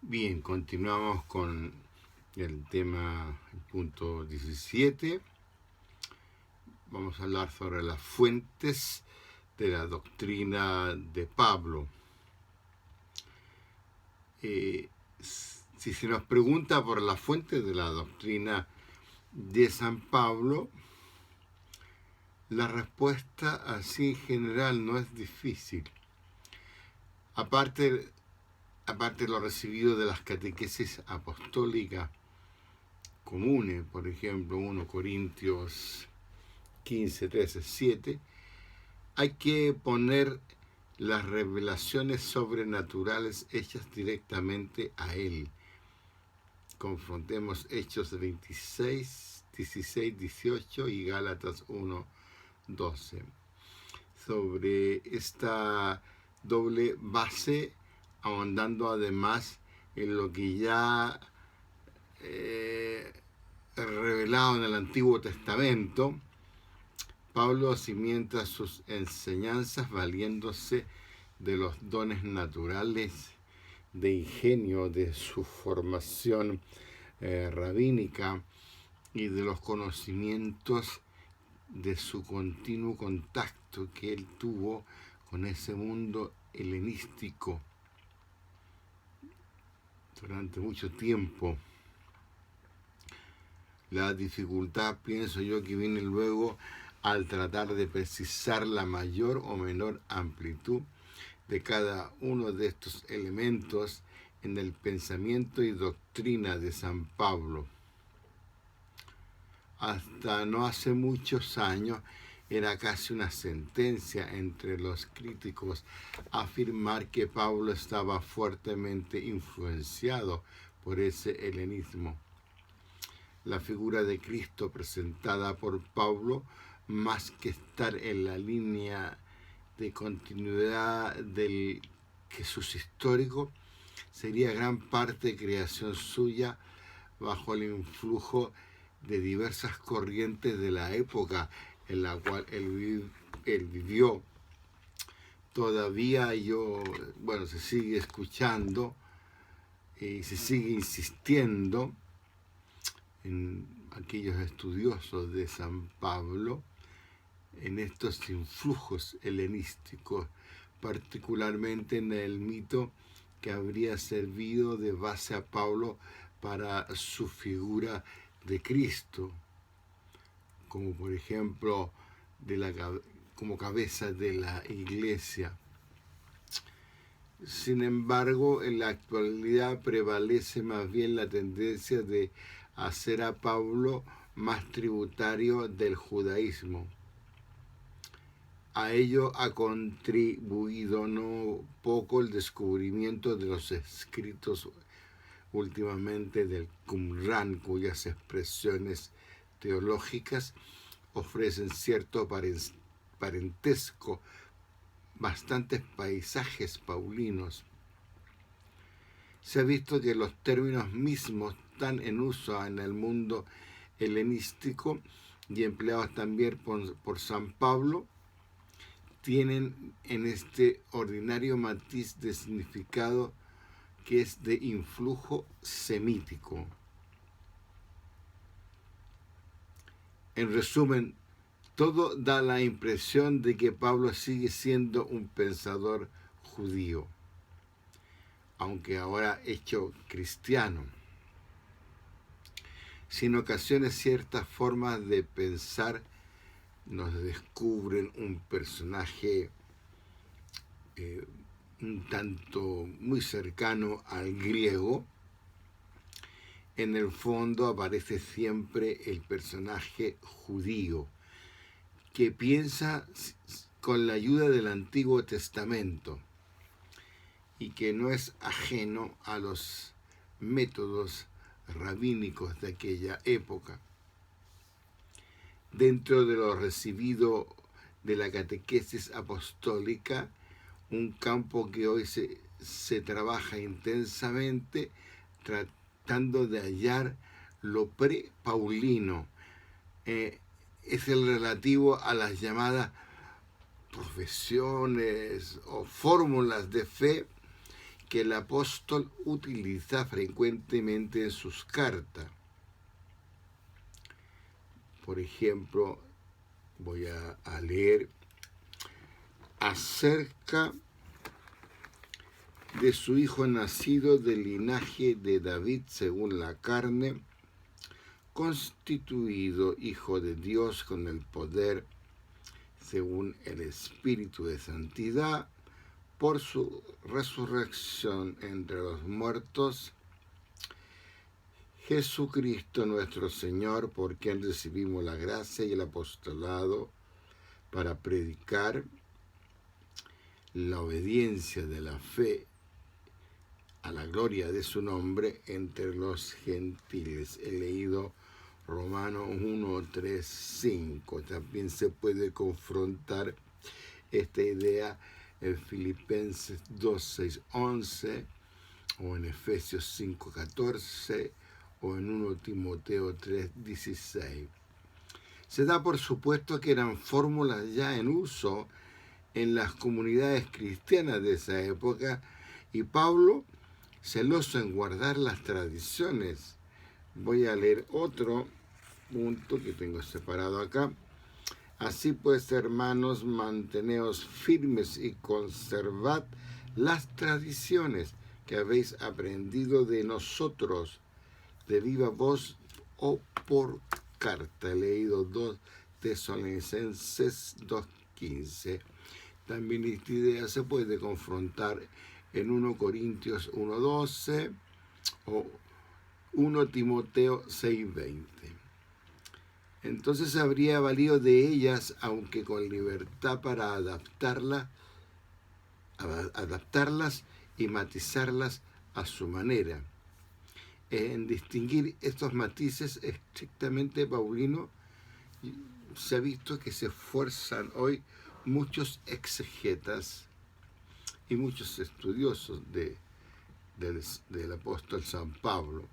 Bien, continuamos con el tema, el punto 17. Vamos a hablar sobre las fuentes de la doctrina de Pablo. Si se nos pregunta por las fuentes de la doctrina de San Pablo, la respuesta así en general no es difícil. Aparte de lo recibido de las catequesis apostólicas comunes, por ejemplo, 1 Corintios 15, 13, 7, hay que poner las revelaciones sobrenaturales hechas directamente a él. Confrontemos Hechos 26, 16, 18 y Gálatas 1, 12. Sobre esta doble base, ahondando además en lo que ya revelado en el Antiguo Testamento, Pablo cimienta sus enseñanzas valiéndose de los dones naturales, de ingenio, de su formación rabínica y de los conocimientos de su continuo contacto que él tuvo con ese mundo helenístico durante mucho tiempo. La dificultad, pienso yo, que viene luego al tratar de precisar la mayor o menor amplitud de cada uno de estos elementos en el pensamiento y doctrina de San Pablo. Hasta no hace muchos años era casi una sentencia entre los críticos afirmar que Pablo estaba fuertemente influenciado por ese helenismo. La figura de Cristo presentada por Pablo, más que estar en la línea de continuidad del Jesús histórico, sería gran parte creación suya bajo el influjo de diversas corrientes de la época en la cual él vivió. Todavía se sigue escuchando y se sigue insistiendo en aquellos estudiosos de San Pablo en estos influjos helenísticos, particularmente en el mito que habría servido de base a Pablo para su figura de Cristo, como por ejemplo como cabeza de la iglesia. Sin embargo, en la actualidad prevalece más bien la tendencia de hacer a Pablo más tributario del judaísmo. A ello ha contribuido no poco el descubrimiento de los escritos últimamente del Qumran, cuyas expresiones teológicas ofrecen cierto parentesco, bastantes paisajes paulinos. Se ha visto que los términos mismos están en uso en el mundo helenístico y empleados también por San Pablo, tienen en este ordinario matiz de significado que es de influjo semítico. En resumen, todo da la impresión de que Pablo sigue siendo un pensador judío, aunque ahora hecho cristiano. Sin ocasiones ciertas formas de pensar nos descubren un personaje un tanto muy cercano al griego. En el fondo aparece siempre el personaje judío, que piensa con la ayuda del Antiguo Testamento y que no es ajeno a los métodos rabínicos de aquella época. Dentro de lo recibido de la catequesis apostólica, un campo que hoy se trabaja intensamente tratando de hallar lo pre-paulino, es el relativo a las llamadas profesiones o fórmulas de fe que el apóstol utiliza frecuentemente en sus cartas. Por ejemplo, voy a leer acerca de su hijo nacido del linaje de David según la carne, constituido hijo de Dios con el poder según el Espíritu de Santidad, por su resurrección entre los muertos, Jesucristo nuestro Señor, por quien recibimos la gracia y el apostolado para predicar la obediencia de la fe a la gloria de su nombre entre los gentiles. He leído Romanos 1, 3, 5. También se puede confrontar esta idea en Filipenses 2, 6, 11, o en Efesios 5, 14, o en 1 Timoteo 3, 16. Se da por supuesto que eran fórmulas ya en uso en las comunidades cristianas de esa época, y Pablo, celoso en guardar las tradiciones. Voy a leer otro punto que tengo separado acá. Así pues, hermanos, manteneos firmes y conservad las tradiciones que habéis aprendido de nosotros, de viva voz o por carta. He leído 2 Tesalonicenses 2:15. También esta idea se puede confrontar en 1 Corintios 1:12 o 1 Timoteo 6:20. Entonces habría valido de ellas, aunque con libertad, para adaptarlas y matizarlas a su manera. En distinguir estos matices estrictamente paulinos, se ha visto que se esfuerzan hoy muchos exegetas y muchos estudiosos del apóstol San Pablo.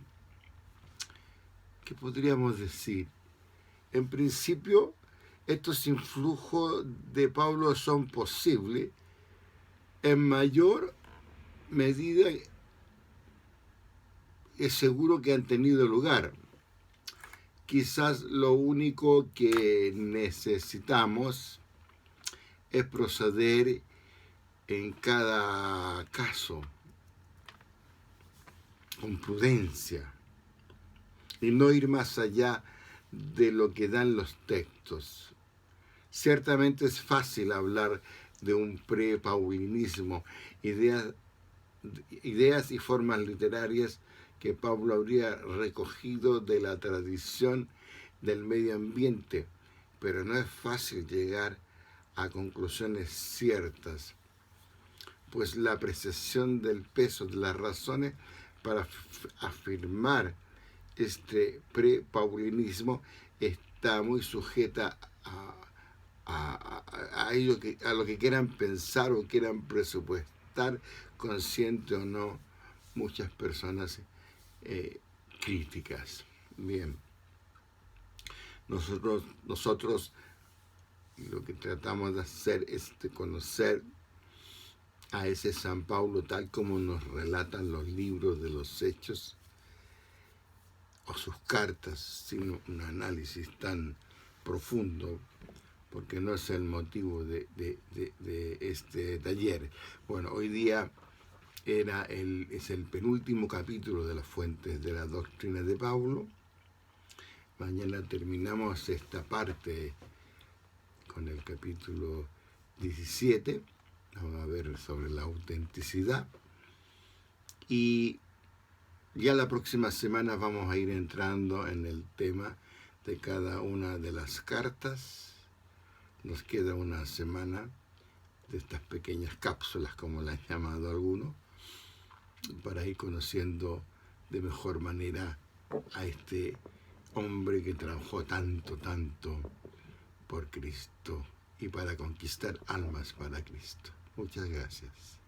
¿Qué podríamos decir? En principio, estos influjos de Pablo son posibles en mayor medida, es seguro que han tenido lugar. Quizás lo único que necesitamos es proceder en cada caso con prudencia y no ir más allá de lo que dan los textos. Ciertamente es fácil hablar de un pre-paulinismo, ideas y formas literarias que Pablo habría recogido de la tradición del medio ambiente, pero no es fácil llegar a conclusiones ciertas, pues la apreciación del peso de las razones para afirmar este pre-paulinismo está muy sujeta a lo que quieran pensar o quieran presupuestar, consciente o no, muchas personas críticas. Bien, nosotros lo que tratamos de hacer es de conocer a ese San Pablo tal como nos relatan los libros de los Hechos o sus cartas, sin un análisis tan profundo, porque no es el motivo de este taller. Bueno, hoy día es el penúltimo capítulo de las fuentes de la doctrina de Pablo. Mañana terminamos esta parte con el capítulo 17. Vamos a ver sobre la autenticidad. Y ya la próxima semana vamos a ir entrando en el tema de cada una de las cartas. Nos queda una semana de estas pequeñas cápsulas, como las han llamado algunos, para ir conociendo de mejor manera a este hombre que trabajó tanto por Cristo y para conquistar almas para Cristo. Muchas gracias.